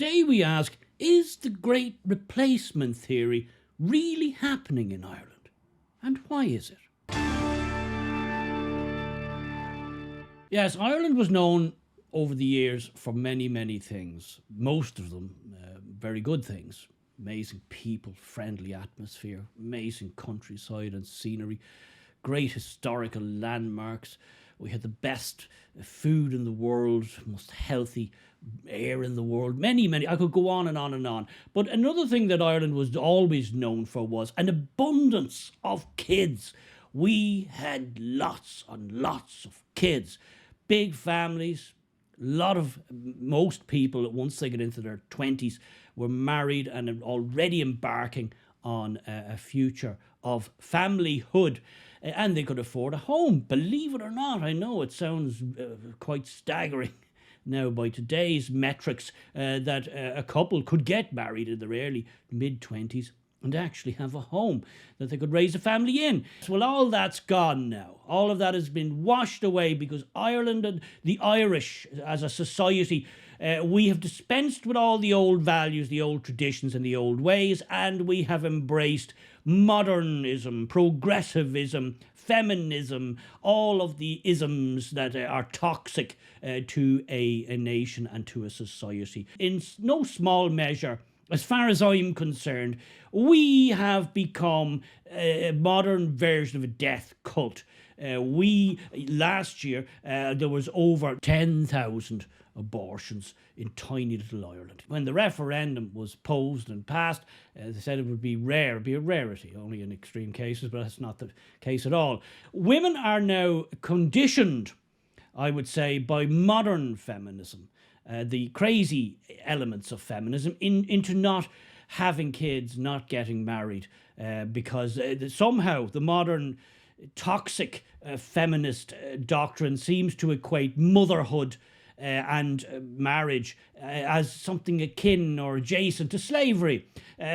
today we ask, is the great replacement theory really happening in Ireland? And why is it? Yes, Ireland was known over the years for many, many things. Most of them very good things. Amazing people, friendly atmosphere, amazing countryside and scenery, great historical landmarks. We had the best food in the world, most healthy air in the world. Many, I could go on and on and on. But another thing that Ireland was always known for was an abundance of kids. We had lots and lots of kids, big families. Most people, once they get into their 20s, were married and already embarking on a future of familyhood. And they could afford a home, believe it or not. I know it sounds quite staggering now by today's metrics that a couple could get married in their early mid-20s and actually have a home that they could raise a family in. Well, all that's gone now. All of that has been washed away because Ireland and the Irish as a society, we have dispensed with all the old values, the old traditions and the old ways, and we have embraced modernism, progressivism, feminism, all of the isms that are toxic to a nation and to a society. In no small measure, as far as I'm concerned, we have become a modern version of a death cult. Last year, there was over 10,000 abortions in tiny little Ireland. When the referendum was posed and passed, they said it would be rare, it'd be a rarity, only in extreme cases, but that's not the case at all. Women are now conditioned, I would say, by modern feminism, the crazy elements of feminism, into not having kids, not getting married, because somehow the modern toxic feminist doctrine seems to equate motherhood and marriage as something akin or adjacent to slavery.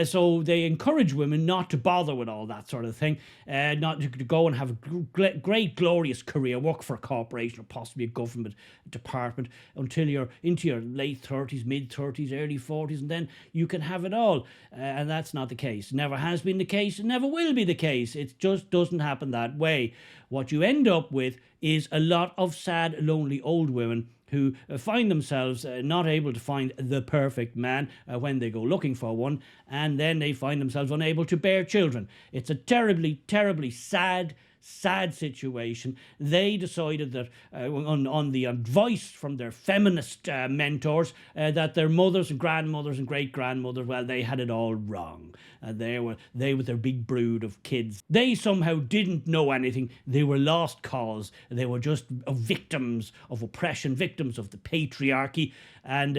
So they encourage women not to bother with all that sort of thing, not to go and have a great, glorious career, work for a corporation or possibly a government department until you're into your late 30s, mid-30s, early 40s, and then you can have it all. And that's not the case. Never has been the case, and never will be the case. It just doesn't happen that way. What you end up with is a lot of sad, lonely old women who find themselves not able to find the perfect man when they go looking for one, and then they find themselves unable to bear children. It's a terribly, terribly sad situation. They decided that on the advice from their feminist mentors that their mothers and grandmothers and great-grandmothers, well, they had it all wrong. They with their big brood of kids, they somehow didn't know anything. They were lost cause. They were just victims of oppression, victims of the patriarchy. And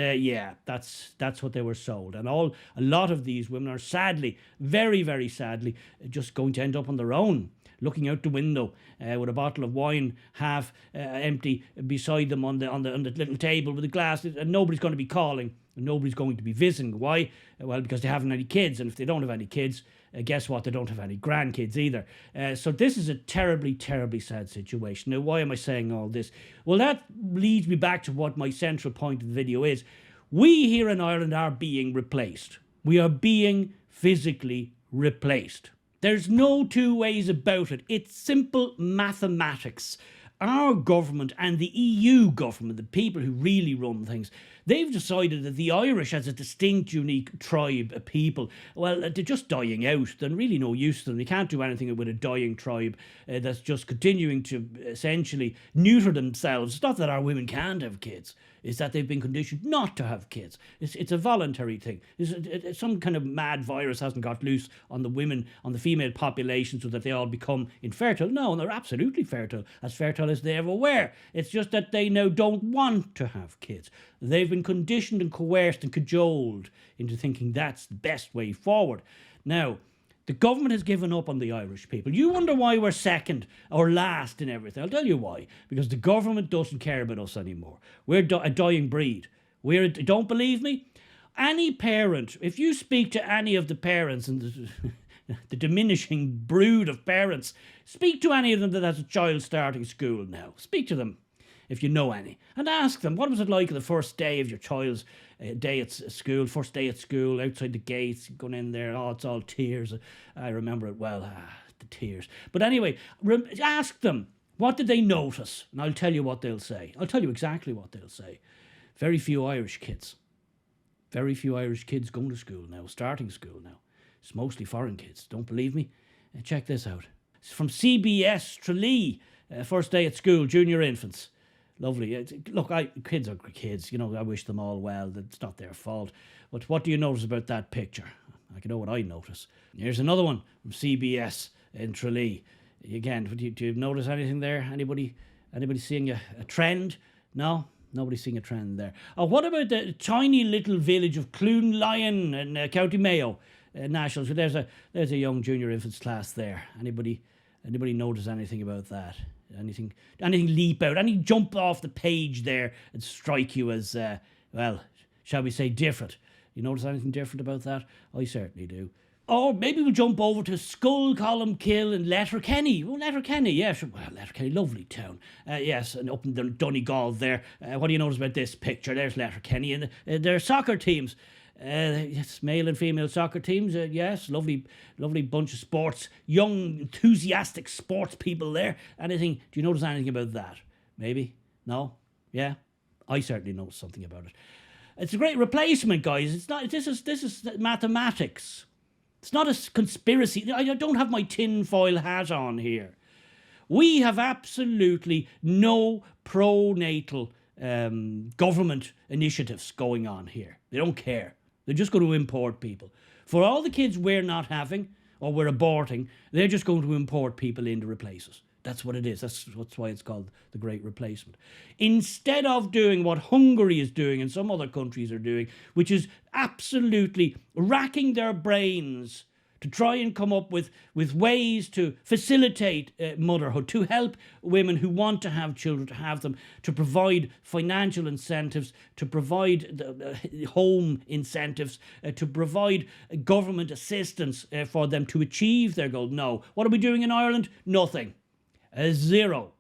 that's what they were sold. And a lot of these women are sadly, very, very sadly, just going to end up on their own, looking out the window with a bottle of wine half empty beside them on the little table with a glass, and nobody's going to be calling, and nobody's going to be visiting. Why? Well, because they haven't any kids, and if they don't have any kids, guess what? They don't have any grandkids either. So this is a terribly, terribly sad situation. Now, why am I saying all this? Well, that leads me back to what my central point of the video is. We here in Ireland are being replaced. We are being physically replaced. There's no two ways about it. It's simple mathematics. Our government and the EU government, the people who really run things, they've decided that the Irish as a distinct, unique tribe of people, well, they're just dying out. They're really no use to them. They can't do anything with a dying tribe that's just continuing to essentially neuter themselves. It's not that our women can't have kids. It's that they've been conditioned not to have kids. It's a voluntary thing. It's some kind of mad virus hasn't got loose on the women, on the female population, so that they all become infertile. No, they're absolutely fertile as they ever were. It's just that they now don't want to have kids. They've been conditioned and coerced and cajoled into thinking that's the best way forward. Now, the government has given up on the Irish people. You wonder why we're second or last in everything. I'll tell you why. Because the government doesn't care about us anymore. We're a dying breed. Don't believe me? Any parent, if you speak to any of the parents and the diminishing brood of parents, speak to any of them that has a child starting school now. Speak to them, if you know any, and ask them, what was it like the first day of your child's day at school, first day at school, outside the gates, going in there, oh, it's all tears. I remember it well, the tears. But anyway, ask them, what did they notice? And I'll tell you what they'll say. I'll tell you exactly what they'll say. Very few Irish kids. Very few Irish kids going to school now, starting school now. It's mostly foreign kids. Don't believe me? Check this out. It's from CBS Tralee. First day at school, junior infants. Lovely. Look, kids are kids. You know, I wish them all well. It's not their fault. But what do you notice about that picture? I can know what I notice. Here's another one from CBS in Tralee. Again, do you notice anything there? Anybody seeing a trend? No? Nobody's seeing a trend there. What about the tiny little village of Clune Lyon in County Mayo Nationals? There's a young junior infants class there. Anybody notice anything about that? Anything leap out? Any jump off the page there and strike you as, well, shall we say different? You notice anything different about that? I certainly do. Or maybe we'll jump over to Skullcolumkill in Letterkenny. Oh, Letterkenny, yes. Well, Letterkenny, lovely town. Yes, and up in the Donegal there. What do you notice about this picture? There's Letterkenny and their soccer teams. Yes, male and female soccer teams. Yes, lovely bunch of sports. Young, enthusiastic sports people there. Do you notice anything about that? Maybe? No? Yeah? I certainly noticed something about it. It's a great replacement, guys. It's not. This is mathematics. It's not a conspiracy. I don't have my tinfoil hat on here. We have absolutely no pro-natal government initiatives going on here. They don't care. They're just going to import people. For all the kids we're not having or we're aborting, they're just going to import people in to replace us. That's what it is. That's why it's called the Great Replacement. Instead of doing what Hungary is doing and some other countries are doing, which is absolutely racking their brains to try and come up with ways to facilitate motherhood, to help women who want to have children to have them, to provide financial incentives, to provide home incentives, to provide government assistance for them to achieve their goal. No. What are we doing in Ireland? Nothing. Zero.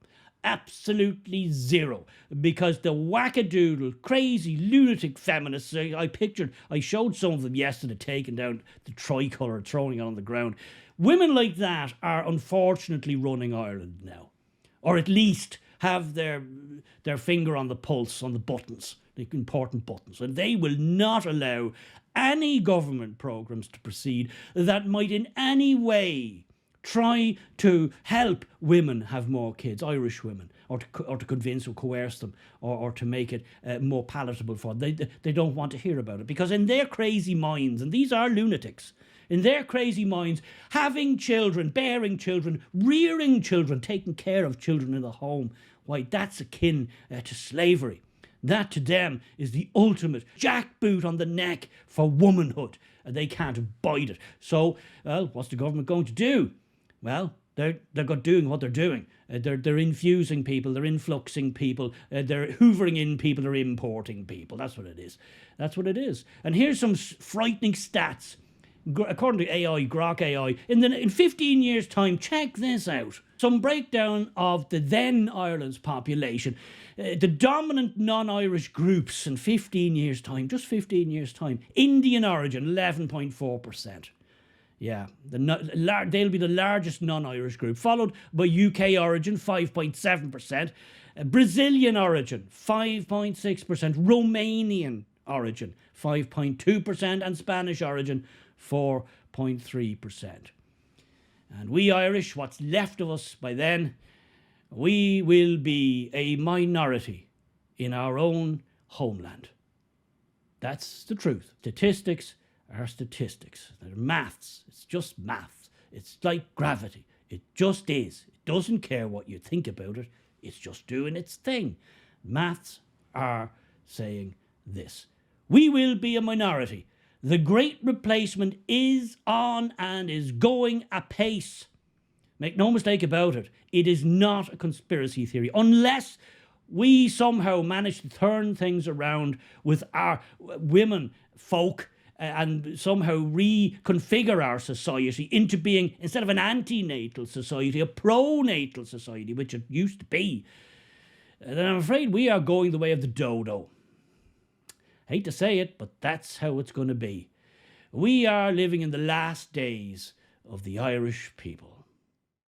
Absolutely zero. Because the wackadoodle, crazy, lunatic feminists, I showed some of them yesterday taking down the tricolour, throwing it on the ground. Women like that are unfortunately running Ireland now. Or at least have their finger on the pulse, on the buttons, the important buttons. And they will not allow any government programmes to proceed that might in any way try to help women have more kids, Irish women, or to convince or coerce them, or to make it more palatable for them. They don't want to hear about it, because in their crazy minds, and these are lunatics, in their crazy minds, having children, bearing children, rearing children, taking care of children in the home, why, that's akin to slavery. That to them is the ultimate jackboot on the neck for womanhood, and they can't abide it. So, well, what's the government going to do? Well, they're doing what they're doing. They're infusing people, they're influxing people, they're hoovering in people, they're importing people. That's what it is. That's what it is. And here's some frightening stats. According to AI, Grok AI, in 15 years' time, check this out. Some breakdown of the then Ireland's population. The dominant non-Irish groups in 15 years' time, just 15 years' time. Indian origin, 11.4%. Yeah, they'll be the largest non-Irish group, followed by UK origin, 5.7%, Brazilian origin, 5.6%, Romanian origin, 5.2%, and Spanish origin, 4.3%. And we Irish, what's left of us by then, we will be a minority in our own homeland. That's the truth. Statistics are statistics. They're maths. It's just maths. It's like gravity. It just is. It doesn't care what you think about it. It's just doing its thing. Maths are saying this. We will be a minority. The Great Replacement is on and is going apace. Make no mistake about it. It is not a conspiracy theory. Unless we somehow manage to turn things around with our women folk and somehow reconfigure our society into being, instead of an antenatal society, a pronatal society, which it used to be, then I'm afraid we are going the way of the dodo. Hate to say it, but that's how it's going to be. We are living in the last days of the Irish people.